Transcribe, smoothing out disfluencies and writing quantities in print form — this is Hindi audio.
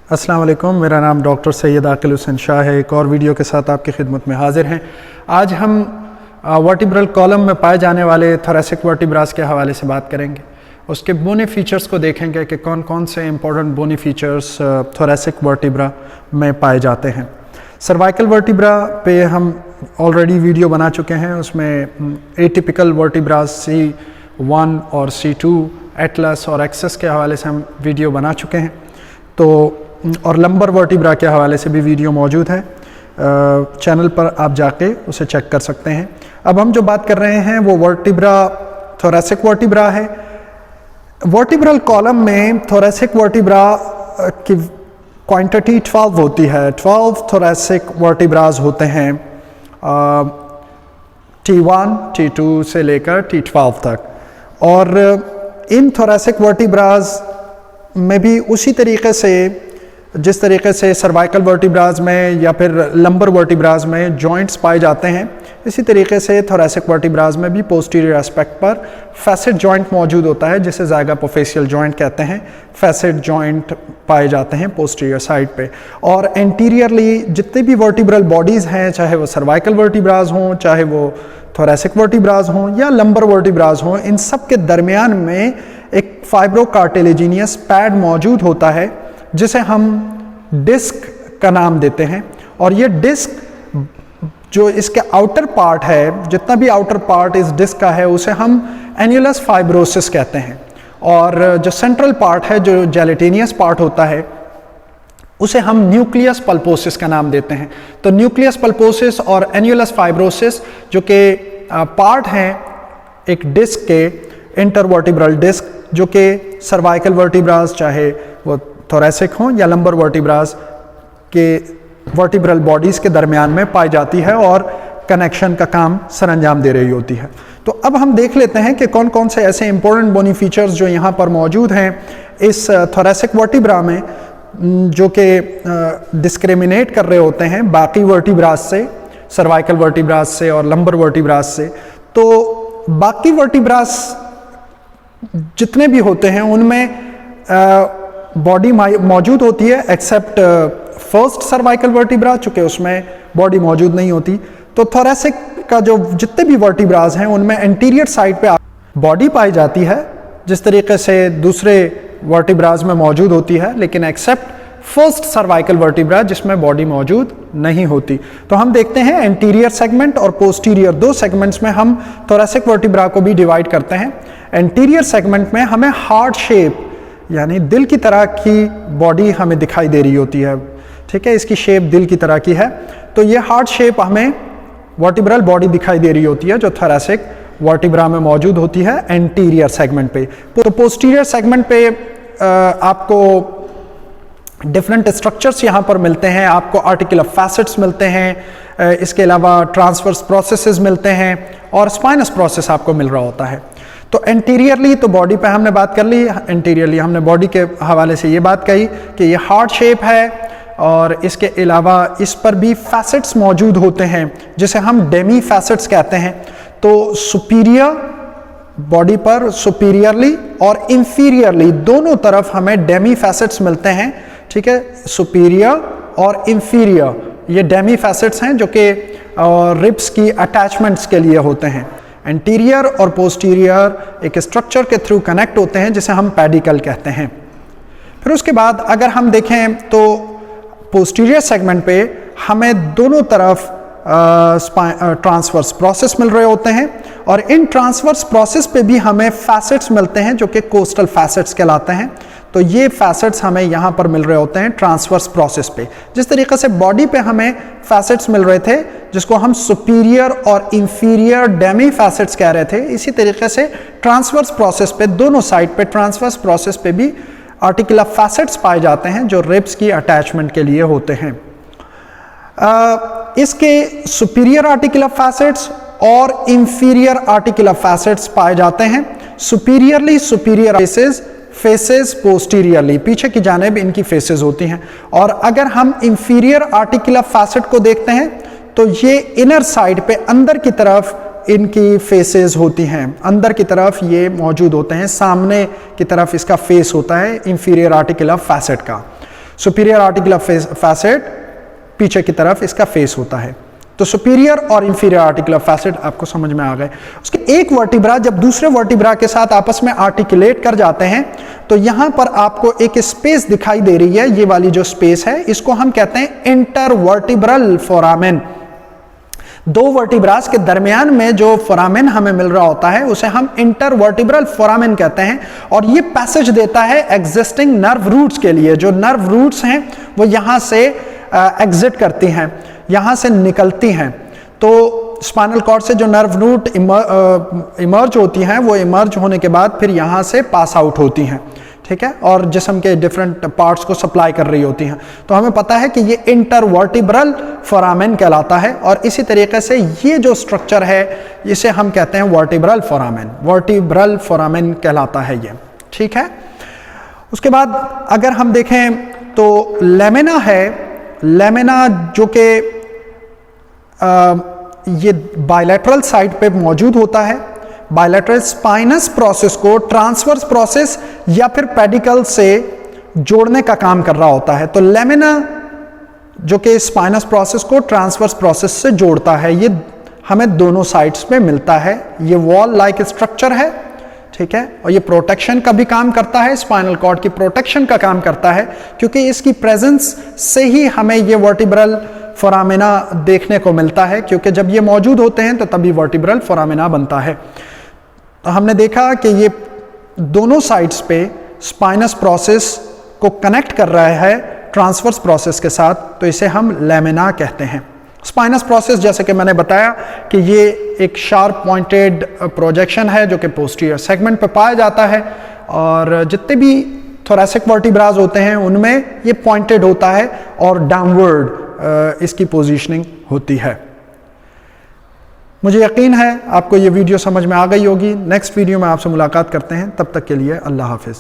अस्सलाम वालेकुम, मेरा नाम डॉक्टर सैयद आकिल हुसैन शाह है। एक और वीडियो के साथ आपकी खिदमत में हाजिर हैं। आज हम वर्टिब्रल कॉलम में पाए जाने वाले थोरेसिक वर्टिब्रास के हवाले से बात करेंगे। उसके बोनी फीचर्स को देखेंगे कि कौन कौन से इंपॉर्टेंट बोनी फीचर्स थोरेसिक वर्टिब्रा में पाए जाते हैं। सर्वाइकल वर्टिब्रा पे हम ऑलरेडी वीडियो बना चुके हैं। उसमें एटिपिकल वर्टिब्रास C1 और C2, एटलस और एक्सेस के हवाले से हम वीडियो बना चुके हैं। तो और लंबर वर्टिब्रा के हवाले से भी वीडियो मौजूद है, चैनल पर आप जाके उसे चेक कर सकते हैं। अब हम जो बात कर रहे हैं वो वर्टिब्रा थोरेसिक वर्टिब्रा है। वर्टिब्रल कॉलम में थोरेसिक वर्टिब्रा की क्वांटिटी 12 होती है। 12 थोरेसिक वर्टिब्रास होते हैं, T1, T2 से लेकर T12 तक। और इन थोरेसिक वर्टिब्रास में भी उसी तरीके से जिस तरीके से सर्वाइकल वर्टिब्रास में या फिर लंबर वर्टिब्रास में जॉइंट्स पाए जाते हैं, इसी तरीके से थोरेसिक वर्टिब्रास में भी पोस्टीरियर एस्पेक्ट पर फैसेट जॉइंट मौजूद होता है, जिसे ज़ाइगोपोफेशियल जॉइंट कहते हैं। फैसेट जॉइंट पाए जाते हैं पोस्टीरियर साइड पे। और एंटीरियरली जितने भी वर्टिब्रल बॉडीज़ हैं, चाहे वो सर्वाइकल वर्टिब्रास हों, चाहे वो थोरेसिक वर्टिब्रास हों या लंबर वर्टिब्रास हों, इन सब के दरमियान में एक फाइब्रोकार्टिलेजिनियस पैड मौजूद होता है, जिसे हम डिस्क का नाम देते हैं। और ये डिस्क जो इसके आउटर पार्ट है, जितना भी आउटर पार्ट इस डिस्क का है, उसे हम एन्युलस फाइब्रोसिस कहते हैं। और जो सेंट्रल पार्ट है, जो जेलेटिनियस पार्ट होता है, उसे हम न्यूक्लियस पल्पोसिस का नाम देते हैं। तो न्यूक्लियस पल्पोसिस और एन्युलस फाइब्रोसिस जो कि पार्ट हैं एक डिस्क के, इंटरवर्टिब्रल डिस्क, जो कि सर्वाइकल वर्टिब्रास चाहे वो थोरेसिक हों या लंबर वर्टिब्रास के वर्टिब्रल बॉडीज़ के दरमियान में पाई जाती है और कनेक्शन का काम सरअंजाम दे रही होती है। तो अब हम देख लेते हैं कि कौन कौन से ऐसे इंपॉर्टेंट बोनी फीचर्स जो यहाँ पर मौजूद हैं इस थोरेसिक वर्टिब्रा में, जो कि डिस्क्रिमिनेट कर रहे होते हैं बाकी वर्टिब्रास से, सर्वाइकल वर्टिब्रास से और लंबर वर्टिब्रास से। तो बाकी वर्टिब्रास जितने भी होते हैं उनमें बॉडी मौजूद होती है, एक्सेप्ट फर्स्ट सर्वाइकल वर्टिब्रा, चूँकि उसमें बॉडी मौजूद नहीं होती। तो थोरेसिक का जो जितने भी वर्टिब्रास हैं उनमें एंटीरियर साइड पे बॉडी पाई जाती है, जिस तरीके से दूसरे वर्टिब्रास में मौजूद होती है, लेकिन एक्सेप्ट फर्स्ट सर्वाइकल वर्टिब्रा जिसमें बॉडी मौजूद नहीं होती। तो हम देखते हैं एंटीरियर सेगमेंट और पोस्टीरियर, दो सेगमेंट्स में हम थोरेसिक वर्टिब्रा को भी डिवाइड करते हैं। एंटीरियर सेगमेंट में हमें हार्ट शेप यानी दिल की तरह की बॉडी हमें दिखाई दे रही होती है, ठीक है, इसकी शेप दिल की तरह की है। तो ये हार्ट शेप हमें वर्टिब्रल बॉडी दिखाई दे रही होती है, जो थोरेसिक वर्टिब्रा में मौजूद होती है एंटीरियर सेगमेंट पे। तो पोस्टीरियर सेगमेंट पे आपको डिफरेंट स्ट्रक्चर्स यहाँ पर मिलते हैं। आपको आर्टिकुलर फैसेट्स मिलते हैं, इसके अलावा ट्रांसवर्स प्रोसेसेस मिलते हैं और स्पाइनस प्रोसेस आपको मिल रहा होता है। तो एंटीरियरली तो बॉडी पे हमने बात कर ली, एंटीरियरली हमने बॉडी के हवाले से ये बात कही कि ये हार्ट शेप है और इसके अलावा इस पर भी फैसेट्स मौजूद होते हैं, जिसे हम डेमी फैसेट्स कहते हैं। तो सुपीरियर बॉडी पर सुपीरियरली और इंफीरियरली दोनों तरफ हमें डेमी फैसेट्स मिलते हैं, ठीक है, सुपीरियर और इंफीरियर ये डेमी फैसेट्स हैं जो कि रिब्स की अटैचमेंट्स के लिए होते हैं। एंटीरियर और पोस्टीरियर एक स्ट्रक्चर के थ्रू कनेक्ट होते हैं, जिसे हम पेडिकल कहते हैं। फिर उसके बाद अगर हम देखें तो पोस्टीरियर सेगमेंट पे हमें दोनों तरफ ट्रांसवर्स प्रोसेस मिल रहे होते हैं, और इन ट्रांसवर्स प्रोसेस पे भी हमें फैसेट्स मिलते हैं जो कि कोस्टल फैसेट्स कहलाते हैं। तो ये फैसेट्स हमें यहाँ पर मिल रहे होते हैं ट्रांसवर्स प्रोसेस पे। जिस तरीके से बॉडी पे हमें फैसेट्स मिल रहे थे, जिसको हम सुपीरियर और इंफीरियर डेमी फैसेट्स कह रहे थे, इसी तरीके से ट्रांसवर्स प्रोसेस पे दोनों साइड पे ट्रांसवर्स प्रोसेस पे भी आर्टिकुलर फैसेट्स पाए जाते हैं, जो रिब्स की अटैचमेंट के लिए होते हैं। इसके सुपीरियर आर्टिकुलर फैसेट्स और इंफीरियर आर्टिकुलर फैसेट्स पाए जाते हैं। सुपीरियरली सुपीरियर फेसेस पोस्टीरियरली पीछे की जानिब इनकी फेसेस होती हैं। और अगर हम इंफीरियर आर्टिकुलर फैसेट को देखते हैं तो ये इनर साइड पे अंदर की तरफ इनकी फेसेस होती हैं, अंदर की तरफ ये मौजूद होते हैं, सामने की तरफ इसका फेस होता है इंफीरियर आर्टिकुलर फैसेट का। सुपीरियर आर्टिकुलर फैसेट पीछे की तरफ इसका फेस होता है। तो सुपीरियर और इंफीरियर आर्टिकुलर फैसेट आपको समझ में आ गए। उसके एक वर्टिब्रा जब दूसरे वर्टिब्रा के साथ आपस में आर्टिकुलेट कर जाते हैं तो यहां पर आपको एक स्पेस दिखाई दे रही है, ये वाली जो स्पेस है इसको हम कहते हैं इंटरवर्टिब्रल फोरामेन। दो वर्टिब्रास के दरमियान में जो फोरामेन हमें मिल रहा होता है उसे हम इंटरवर्टिब्रल फोरामेन कहते हैं, और ये पैसेज देता है एग्जिस्टिंग नर्व रूट्स के लिए। जो नर्व रूट्स हैं वो यहां से एग्जिट करती हैं, यहां से निकलती हैं। तो स्पाइनल कॉर्ड से जो नर्व रूट इमर्ज होती हैं वो इमर्ज होने के बाद फिर यहां से पास आउट होती हैं, ठीक है, और जिस्म के डिफरेंट पार्ट्स को सप्लाई कर रही होती हैं। तो हमें पता है कि ये इंटरवर्टिब्रल फोरामेन कहलाता है, और इसी तरीके से ये जो स्ट्रक्चर है इसे हम कहते हैं वर्टिब्रल फोरामेन। वर्टिब्रल फोरामेन कहलाता है ये, ठीक है। उसके बाद अगर हम देखें तो लेमिना है, लेमिना जो कि ये बायलैटरल साइड पे मौजूद होता है। बायलैटरल स्पाइनस प्रोसेस को ट्रांसवर्स प्रोसेस या फिर पेडिकल से जोड़ने का काम कर रहा होता है। तो लेमिना जो कि स्पाइनस प्रोसेस को ट्रांसवर्स प्रोसेस से जोड़ता है, ये हमें दोनों साइड्स पे मिलता है। ये वॉल लाइक स्ट्रक्चर है, ठीक है, और ये प्रोटेक्शन का भी काम करता है, स्पाइनल कॉर्ड की प्रोटेक्शन का काम करता है, क्योंकि इसकी प्रेजेंस से ही हमें ये वर्टिब्रल फोरामिना देखने को मिलता है, क्योंकि जब ये मौजूद होते हैं तो तभी वर्टिब्रल फोरामिना बनता है। तो हमने देखा कि ये दोनों साइड्स पे स्पाइनस प्रोसेस को कनेक्ट कर रहा है ट्रांसवर्स प्रोसेस के साथ, तो इसे हम लेमिना कहते हैं। स्पाइनस प्रोसेस जैसे कि मैंने बताया कि ये एक शार्प पॉइंटेड प्रोजेक्शन है जो कि पोस्टीरियर सेगमेंट पे पाया जाता है, और जितने भी थोरैसिक वर्टिब्रास होते हैं उनमें ये पॉइंटेड होता है और डाउनवर्ड इसकी पोजीशनिंग होती है। मुझे यकीन है आपको ये वीडियो समझ में आ गई होगी। नेक्स्ट वीडियो में आपसे मुलाकात करते हैं, तब तक के लिए अल्लाह हाफिज़।